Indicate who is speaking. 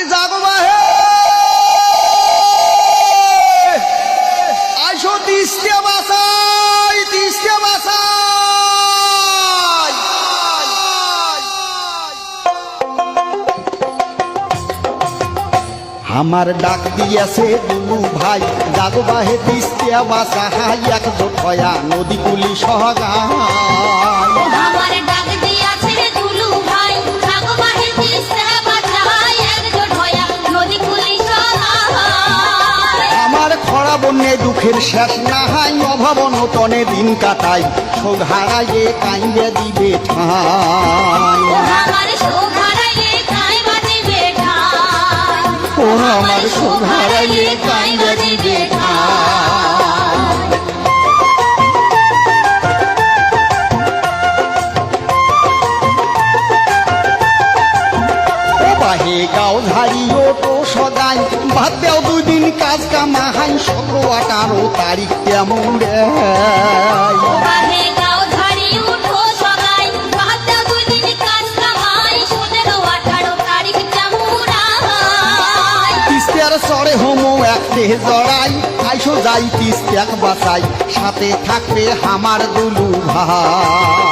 Speaker 1: আরে জাগো বাহে আইসো তিস্তা বাসাই আমার ডাক দিয়েছে দুলু ভাই জাগো বাহে তিস্তা বাসাই একজোট হয়া নদী কুলি সহগায়
Speaker 2: আমার ডাক দিয়েছে দুলু ভাই জাগো বাহে তিস্তা বাসাই একজোট হয়া নদী কুলি সহগায়
Speaker 1: আমার খরা বন্যে দুঃখের শেষ না হয় অভাব নতনে দিন কাটাই সোঘারাইয়ে কাইবে দিবে ঠাই
Speaker 2: আমার সোহারাইয়ে কাইবা দিবে ঠাই
Speaker 1: ও আমার সোঘারাইয়ে কাইবে দিবে ঠাই ও বাহে গাও ঝাড়িও তো সদাই বাদ দেও 2 দিন কাজ কামাহাই 17-18 তারিখ তেমন রে
Speaker 2: বাহে গাও ঝাড়ি উঠো সবাই বাদা 2 দিন কাজ কামাই 17-18 তারিখ জামুরাই
Speaker 1: তিস্তার সরে হোমো একতে জড়াই আইসো যাই তিস্তাক বাসাই সাথে থাকবে আমার দুলু ভাই